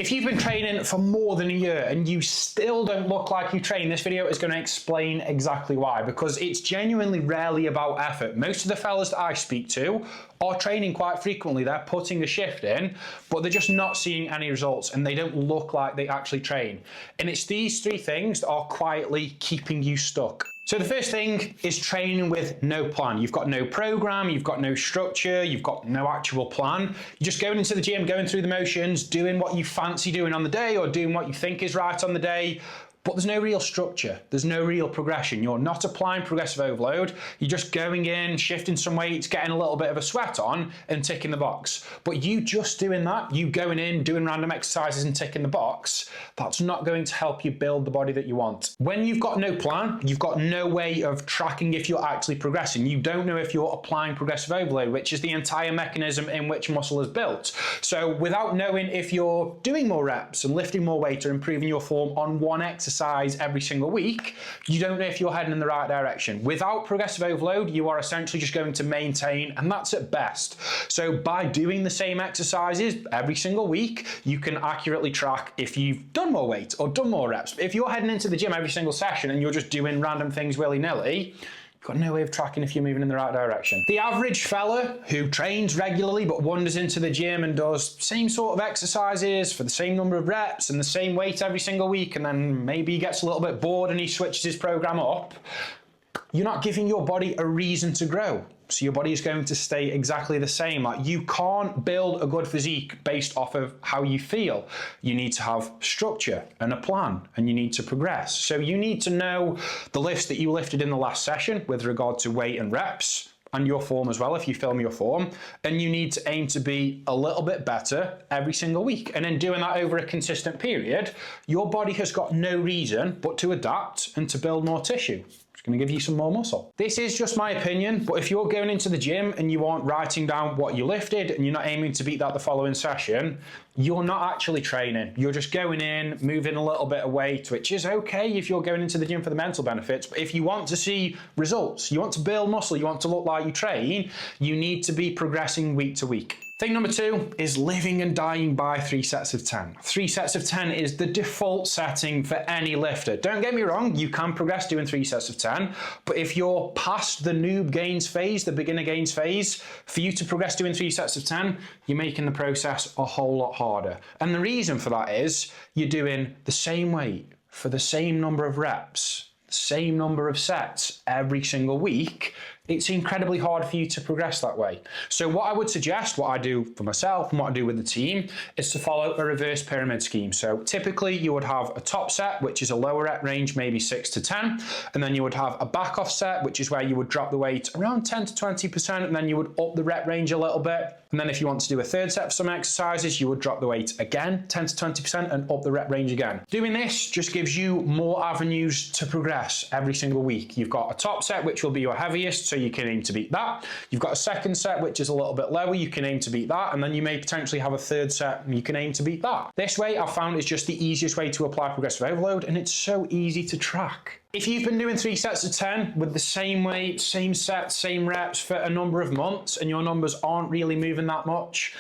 If you've been training for more than a year and you still don't look like you train, this video is going to explain exactly why, because it's genuinely rarely about effort. Most of the fellas that I speak to are training quite frequently. They're putting a shift in, but they're just not seeing any results and they don't look like they actually train. And it's these three things that are quietly keeping you stuck. So the first thing is training with no plan. You've got no program, you've got no structure, you've got no actual plan. You're just going into the gym, going through the motions, doing what you fancy doing on the day or doing what you think is right on the day. But there's no real structure. There's no real progression. You're not applying progressive overload. You're just going in, shifting some weights, getting a little bit of a sweat on and ticking the box. But you just doing that, you going in, doing random exercises and ticking the box, that's not going to help you build the body that you want. When you've got no plan, you've got no way of tracking if you're actually progressing. You don't know if you're applying progressive overload, which is the entire mechanism in which muscle is built. So without knowing if you're doing more reps and lifting more weight or improving your form on one exercise every single week, you don't know if you're heading in the right direction. Without progressive overload, you are essentially just going to maintain, and that's at best. So by doing the same exercises every single week, you can accurately track if you've done more weight or done more reps. If you're heading into the gym every single session and you're just doing random things willy-nilly, got no way of tracking if you're moving in the right direction. The average fella who trains regularly but wanders into the gym and does same sort of exercises for the same number of reps and the same weight every single week, and then maybe he gets a little bit bored and he switches his program up, you're not giving your body a reason to grow. So your body is going to stay exactly the same. Like, you can't build a good physique based off of how you feel. You need to have structure and a plan, and you need to progress. So you need to know the lifts that you lifted in the last session with regard to weight and reps, and your form as well if you film your form, and you need to aim to be a little bit better every single week. And in doing that over a consistent period, your body has got no reason but to adapt and to build more tissue. Going to give you some more muscle. This is just my opinion, but if you're going into the gym and you aren't writing down what you lifted and you're not aiming to beat that the following session, you're not actually training. You're just going in, moving a little bit of weight, which is okay if you're going into the gym for the mental benefits. But if you want to see results, you want to build muscle, you want to look like you train, you need to be progressing week to week. Thing number 2 is living and dying by 3 sets of 10. 3 sets of 10 is the default setting for any lifter. Don't get me wrong, you can progress doing 3 sets of 10, but if you're past the noob gains phase, the beginner gains phase, for you to progress doing 3 sets of 10, you're making the process a whole lot harder. And the reason for that is you're doing the same weight for the same number of reps, same number of sets every single week. It's incredibly hard for you to progress that way. So what I would suggest, what I do for myself and what I do with the team, is to follow a reverse pyramid scheme. So typically you would have a top set, which is a lower rep range, maybe 6 to 10. And then you would have a back off set, which is where you would drop the weight around 10 to 20%. And then you would up the rep range a little bit. And then if you want to do a third set for some exercises, you would drop the weight again, 10 to 20%, and up the rep range again. Doing this just gives you more avenues to progress every single week. You've got a top set, which will be your heaviest, so you can aim to beat that. You've got a second set, which is a little bit lower, you can aim to beat that. And then you may potentially have a third set, and you can aim to beat that. This way, I've found, is just the easiest way to apply progressive overload, and it's so easy to track. If you've been doing 3 sets of 10 with the same weight, same sets, same reps for a number of months, and your numbers aren't really moving that much,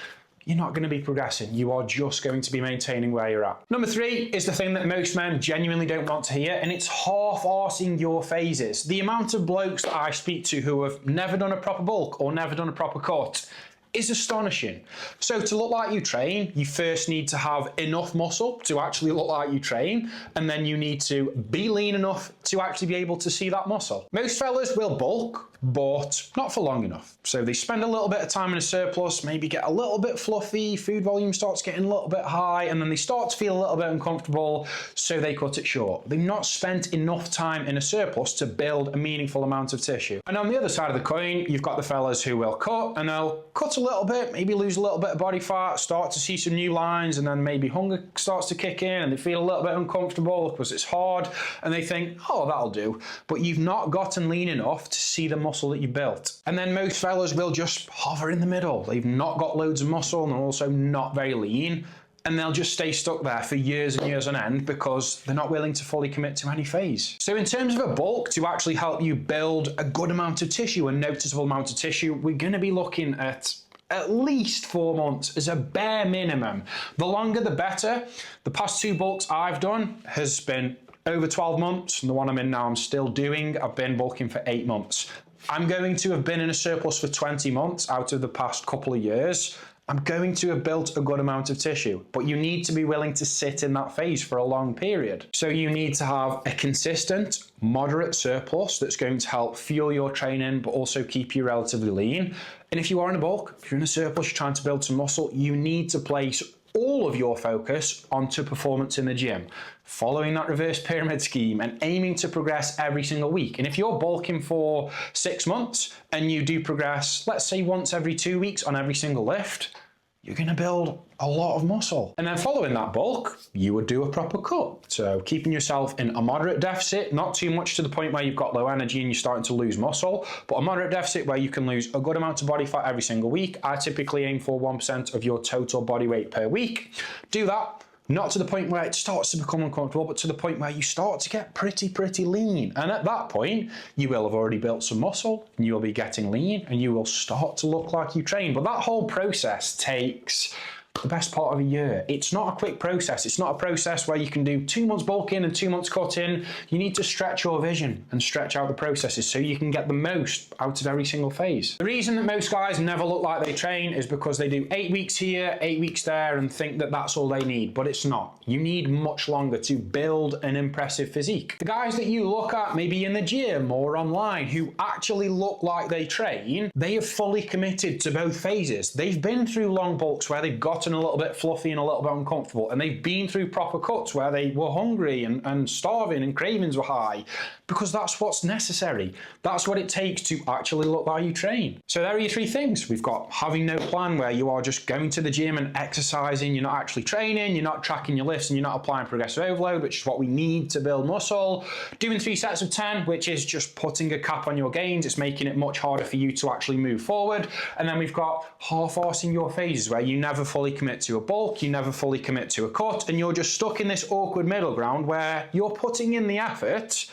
you're not going to be progressing. You are just going to be maintaining where you're at. Number 3 is the thing that most men genuinely don't want to hear, and it's half-arsing your phases. The amount of blokes that I speak to who have never done a proper bulk or never done a proper cut is astonishing. So to look like you train, you first need to have enough muscle to actually look like you train, and then you need to be lean enough to actually be able to see that muscle. Most fellas will bulk, but not for long enough. So they spend a little bit of time in a surplus, maybe get a little bit fluffy, food volume starts getting a little bit high, and then they start to feel a little bit uncomfortable, so they cut it short. They've not spent enough time in a surplus to build a meaningful amount of tissue. And on the other side of the coin, you've got the fellas who will cut, and they'll cut a little bit, maybe lose a little bit of body fat, start to see some new lines, and then maybe hunger starts to kick in, and they feel a little bit uncomfortable because it's hard, and they think, oh, that'll do. But you've not gotten lean enough to see the muscle that you built. And then most fellas will just hover in the middle. They've not got loads of muscle and they're also not very lean, and they'll just stay stuck there for years and years on end because they're not willing to fully commit to any phase. So in terms of a bulk, to actually help you build a good amount of tissue, a noticeable amount of tissue, we're going to be looking at at least 4 months as a bare minimum. The longer the better. The past 2 bulks I've done has been over 12 months, and the one I'm in now I'm still doing. I've been bulking for 8 months. I'm going to have been in a surplus for 20 months out of the past couple of years. I'm going to have built a good amount of tissue, but you need to be willing to sit in that phase for a long period. So you need to have a consistent, moderate surplus that's going to help fuel your training, but also keep you relatively lean. And if you are in a bulk, if you're in a surplus, you're trying to build some muscle, you need to place all of your focus onto performance in the gym, following that reverse pyramid scheme and aiming to progress every single week. And if you're bulking for 6 months and you do progress, let's say once every 2 weeks on every single lift, you're going to build a lot of muscle. And then following that bulk, you would do a proper cut. So keeping yourself in a moderate deficit, not too much to the point where you've got low energy and you're starting to lose muscle, but a moderate deficit where you can lose a good amount of body fat every single week. I typically aim for 1% of your total body weight per week. Do that. Not to the point where it starts to become uncomfortable, but to the point where you start to get pretty lean. And at that point, you will have already built some muscle, and you will be getting lean, and you will start to look like you train. But that whole process takes the best part of a year. It's not a quick process. It's not a process where you can do 2 months bulking and 2 months cutting. You need to stretch your vision and stretch out the processes so you can get the most out of every single phase. The reason that most guys never look like they train is because they do 8 weeks here, 8 weeks there, and think that that's all they need, but it's not. You need much longer to build an impressive physique. The guys that you look at maybe in the gym or online who actually look like they train, they have fully committed to both phases. They've been through long bulks where they've gotten a little bit fluffy and a little bit uncomfortable, and they've been through proper cuts where they were hungry and starving and cravings were high, because that's what's necessary. That's what it takes to actually look like you train. So there are your 3 things. We've got having no plan, where you are just going to the gym and exercising, you're not actually training, you're not tracking your lifts, and you're not applying progressive overload, which is what we need to build muscle. Doing 3 sets of 10, which is just putting a cap on your gains. It's making it much harder for you to actually move forward. And then we've got half-arsing your phases, where you never fully commit to a bulk, you never fully commit to a cut, and you're just stuck in this awkward middle ground where you're putting in the effort,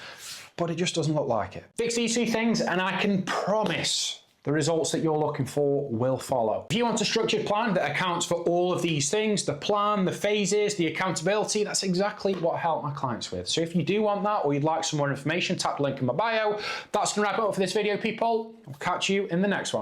but it just doesn't look like it. Fix these 2 things and I can promise the results that you're looking for will follow. If you want a structured plan that accounts for all of these things, the plan, the phases, the accountability, that's exactly what I help my clients with. So if you do want that, or you'd like some more information, tap the link in my bio. That's gonna wrap it up for this video, people. I'll catch you in the next one.